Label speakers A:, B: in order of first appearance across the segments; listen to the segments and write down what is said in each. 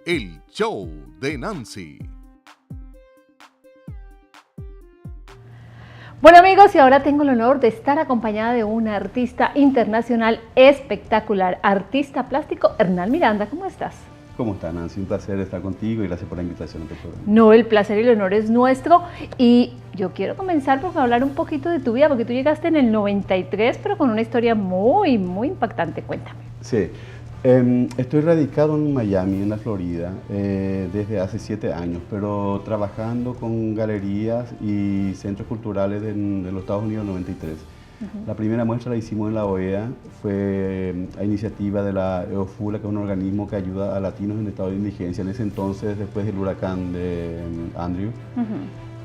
A: El show de Nancy.
B: Bueno amigos, y ahora tengo el honor de estar acompañada de una artista internacional espectacular, artista plástico, Hernán Miranda. ¿Cómo estás?
C: ¿Cómo está, Nancy? Un placer estar contigo y gracias por la invitación a tu programa.
B: No, el placer y el honor es nuestro. Y yo quiero comenzar por hablar un poquito de tu vida, porque tú llegaste en el 93, pero con una historia muy impactante. Cuéntame.
C: Sí, estoy radicado en Miami, en la Florida, desde hace 7 años, pero trabajando con galerías y centros culturales de los Estados Unidos en el 93. La primera muestra la hicimos en la OEA, fue a iniciativa de la EOFULA, que es un organismo que ayuda a latinos en estado de indigencia. En ese entonces, después del huracán de Andrew,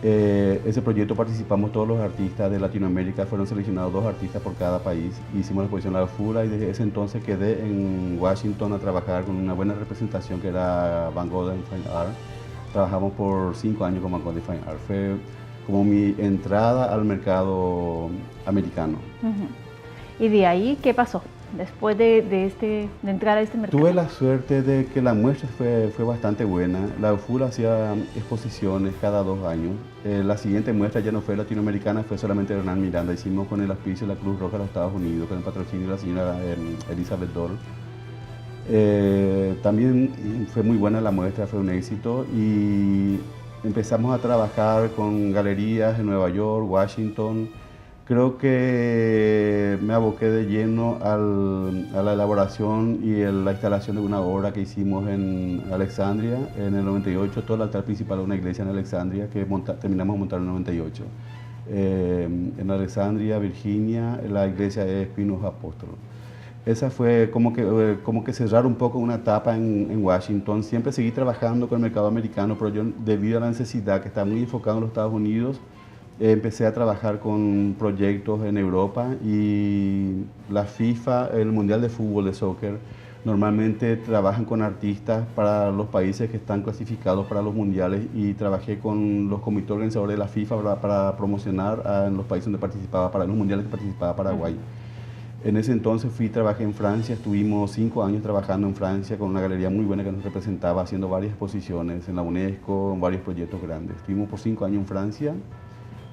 C: ese proyecto participamos todos los artistas de Latinoamérica, fueron seleccionados 2 artistas por cada país. Hicimos la exposición en la EOFULA y desde ese entonces quedé en Washington a trabajar con una buena representación que era Van Gogh and Fine Art. Trabajamos por 5 años con Van Gogh and Fine Art. Fue como mi entrada al mercado americano.
B: ¿Y de ahí qué pasó? Después de entrar a este mercado.
C: Tuve la suerte de que la muestra fue bastante buena. La UFULA hacía exposiciones cada 2 años. La siguiente muestra ya no fue latinoamericana, fue solamente Hernán Miranda. Hicimos con el auspicio de la Cruz Roja de los Estados Unidos, con el patrocinio de la señora Elizabeth Doll. También fue muy buena la muestra, fue un éxito y empezamos a trabajar con galerías en Nueva York, Washington. Creo que me aboqué de lleno a la elaboración y la instalación de una obra que hicimos en Alexandria en el 98, todo el altar principal de una iglesia en Alexandria que terminamos de montar en el 98. En Alexandria, Virginia, la iglesia es Pinos Apóstolos. Esa fue como que cerrar un poco una etapa en Washington. Siempre seguí trabajando con el mercado americano, pero yo, debido a la necesidad que está muy enfocado en los Estados Unidos, empecé a trabajar con proyectos en Europa y la FIFA, el Mundial de Fútbol, de Soccer, normalmente trabajan con artistas para los países que están clasificados para los mundiales y trabajé con los comités organizadores de la FIFA para promocionar en los países donde participaba, para los mundiales que participaba Paraguay. En ese entonces trabajé en Francia, estuvimos 5 años trabajando en Francia con una galería muy buena que nos representaba, haciendo varias exposiciones en la UNESCO, en varios proyectos grandes. Estuvimos por 5 años en Francia.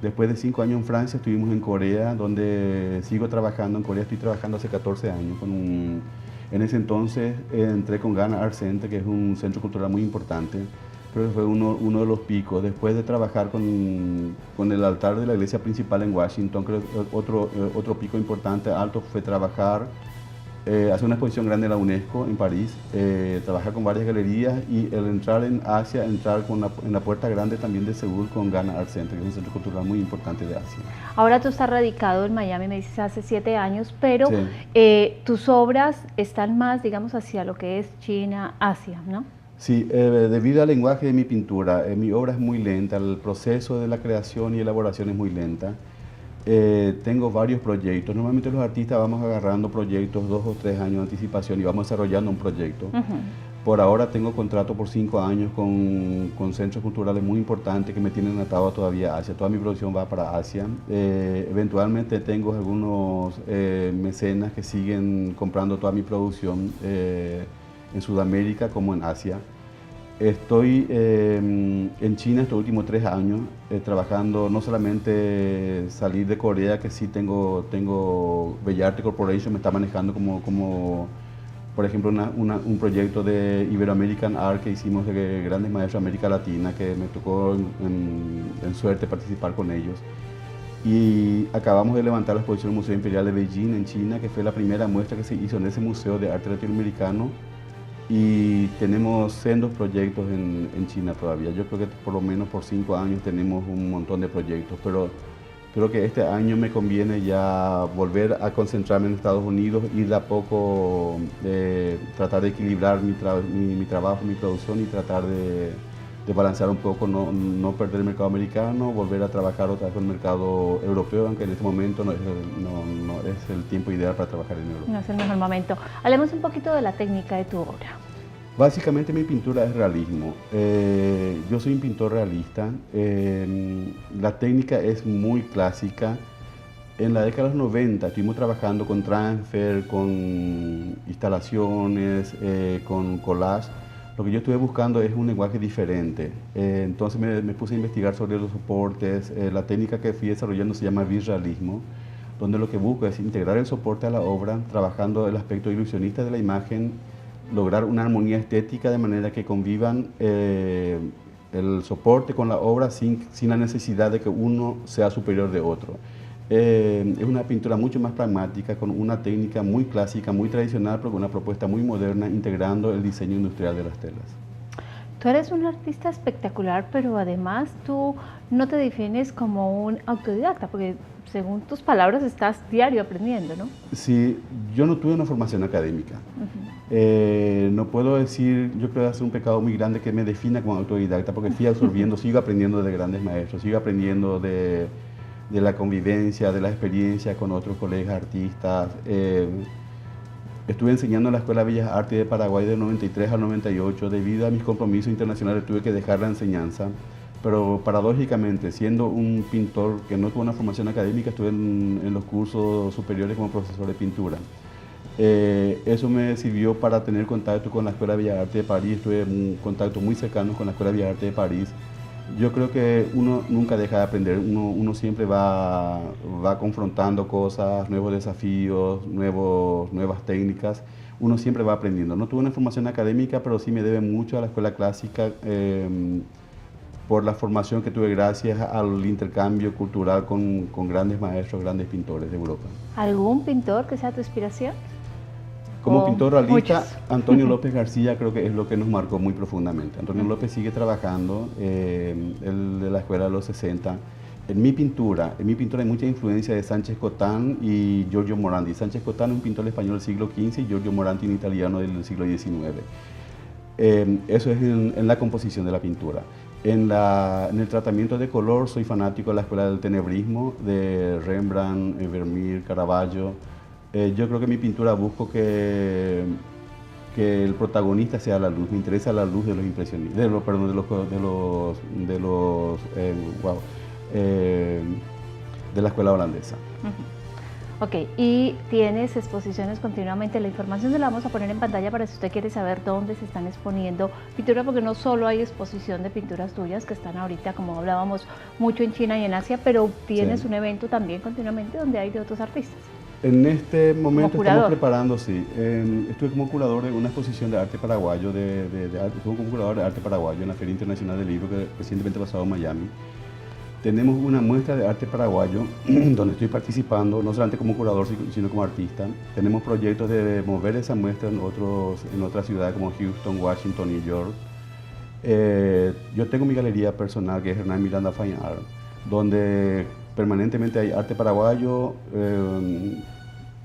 C: Después de 5 años en Francia estuvimos en Corea, donde sigo trabajando. En Corea estoy trabajando hace 14 años. En ese entonces entré con Ghana Art Center, que es un centro cultural muy importante. Creo que fue uno de los picos. Después de trabajar con el altar de la iglesia principal en Washington, creo que otro pico importante, alto, fue trabajar, hacer una exposición grande en la UNESCO en París, trabajar con varias galerías y el entrar en Asia, entrar en la puerta grande también de Seúl con Ghana Art Center, que es un centro cultural muy importante de Asia.
B: Ahora tú estás radicado en Miami, me dices hace 7 años, pero tus obras están más, digamos, hacia lo que es China, Asia, ¿no?
C: Sí, debido al lenguaje de mi pintura, mi obra es muy lenta, el proceso de la creación y elaboración es muy lenta. Tengo varios proyectos. Normalmente los artistas vamos agarrando proyectos 2 o 3 años de anticipación y vamos desarrollando un proyecto. Por ahora tengo contrato por 5 años con centros culturales muy importantes que me tienen atado todavía a Asia. Toda mi producción va para Asia. Eventualmente tengo algunos mecenas que siguen comprando toda mi producción en Sudamérica como en Asia. Estoy en China estos últimos 3 años trabajando, no solamente salir de Corea, que sí tengo Bellarte Corporation, me está manejando como por ejemplo un proyecto de Iberoamerican Art que hicimos de grandes maestros de América Latina, que me tocó en suerte participar con ellos. Y acabamos de levantar la exposición del Museo Imperial de Beijing en China, que fue la primera muestra que se hizo en ese museo de arte latinoamericano. Y tenemos sendos proyectos en China todavía. Yo creo que por lo menos por 5 años tenemos un montón de proyectos, pero creo que este año me conviene ya volver a concentrarme en Estados Unidos y de a poco tratar de equilibrar mi trabajo, mi producción y tratar de balancear un poco, no perder el mercado americano, volver a trabajar otra vez con el mercado europeo, aunque en este momento no es el tiempo ideal para trabajar en Europa.
B: No es el mejor momento. Hablemos un poquito de la técnica de tu obra.
C: Básicamente mi pintura es realismo. Yo soy un pintor realista. La técnica es muy clásica. En la década de los 90 estuvimos trabajando con transfer, con instalaciones, con collage, Lo que yo estuve buscando es un lenguaje diferente. Entonces me puse a investigar sobre los soportes. La técnica que fui desarrollando se llama birrealismo, donde lo que busco es integrar el soporte a la obra, trabajando el aspecto ilusionista de la imagen, lograr una armonía estética de manera que convivan el soporte con la obra sin la necesidad de que uno sea superior de otro. Es una pintura mucho más pragmática, con una técnica muy clásica, muy tradicional, pero con una propuesta muy moderna, integrando el diseño industrial de las telas.
B: Tú eres un artista espectacular, pero además tú no te defines como un autodidacta, porque según tus palabras estás diario aprendiendo, ¿no?
C: Sí, yo no tuve una formación académica. No puedo decir, yo creo que es un pecado muy grande que me defina como autodidacta, porque fui absorbiendo, sigo aprendiendo de grandes maestros, sigo aprendiendo de la convivencia, de la experiencia con otros colegas artistas. Estuve enseñando en la Escuela de Bellas Artes de Paraguay del 93 al 98. Debido a mis compromisos internacionales tuve que dejar la enseñanza, pero paradójicamente, siendo un pintor que no tuvo una formación académica, estuve en los cursos superiores como profesor de pintura. Eso me sirvió para tener contacto con la Escuela de Bellas Artes de París. Estuve en contacto muy cercano con la Escuela de Bellas Artes de París. Yo creo que uno nunca deja de aprender, uno siempre va confrontando cosas, nuevos desafíos, nuevas técnicas, uno siempre va aprendiendo. No tuve una formación académica, pero sí me debe mucho a la escuela clásica por la formación que tuve gracias al intercambio cultural con grandes maestros, grandes pintores de Europa.
B: ¿Algún pintor que sea tu inspiración?
C: Como pintor realista,
B: muchos.
C: Antonio López García creo que es lo que nos marcó muy profundamente. Antonio López sigue trabajando, él de la escuela de los 60. En mi pintura hay mucha influencia de Sánchez Cotán y Giorgio Morandi. Sánchez Cotán es un pintor español del siglo XV y Giorgio Morandi un italiano del siglo XIX. Eso es en la composición de la pintura. En el tratamiento de color soy fanático de la escuela del tenebrismo, de Rembrandt, Vermeer, Caravaggio. Yo creo que en mi pintura busco que el protagonista sea la luz. Me interesa la luz de los impresionistas, de la escuela holandesa.
B: Ok, y tienes exposiciones continuamente. La información se la vamos a poner en pantalla para si usted quiere saber dónde se están exponiendo pinturas, porque no solo hay exposición de pinturas tuyas que están ahorita, como hablábamos, mucho en China y en Asia, pero tienes un evento también continuamente donde hay de otros artistas.
C: En este momento estamos preparando, sí. Estuve como curador de una exposición de arte paraguayo, estuve como curador de arte paraguayo en la Feria Internacional del Libro que recientemente pasado en Miami. Tenemos una muestra de arte paraguayo donde estoy participando, no solamente como curador, sino como artista. Tenemos proyectos de mover esa muestra en otras ciudades como Houston, Washington, New York. Yo tengo mi galería personal que es Hernán Miranda Fine Art, donde permanentemente hay arte paraguayo.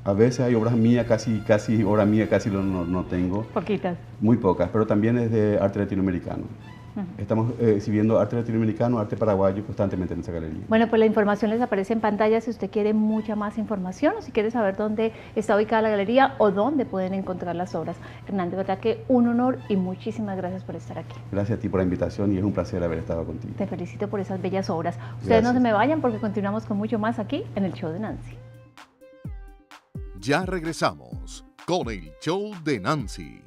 C: A veces hay obras mías, casi no tengo.
B: Poquitas.
C: Muy pocas, pero también es de arte latinoamericano. Estamos exhibiendo arte latinoamericano, arte paraguayo constantemente en esa galería.
B: Bueno, pues la información les aparece en pantalla si usted quiere mucha más información o si quiere saber dónde está ubicada la galería o dónde pueden encontrar las obras. Hernán, de verdad que un honor y muchísimas gracias por estar aquí.
C: Gracias a ti por la invitación y es un placer haber estado contigo.
B: Te felicito por esas bellas obras. Ustedes no se me vayan porque continuamos con mucho más aquí en el show de Nancy.
A: Ya regresamos con el show de Nancy.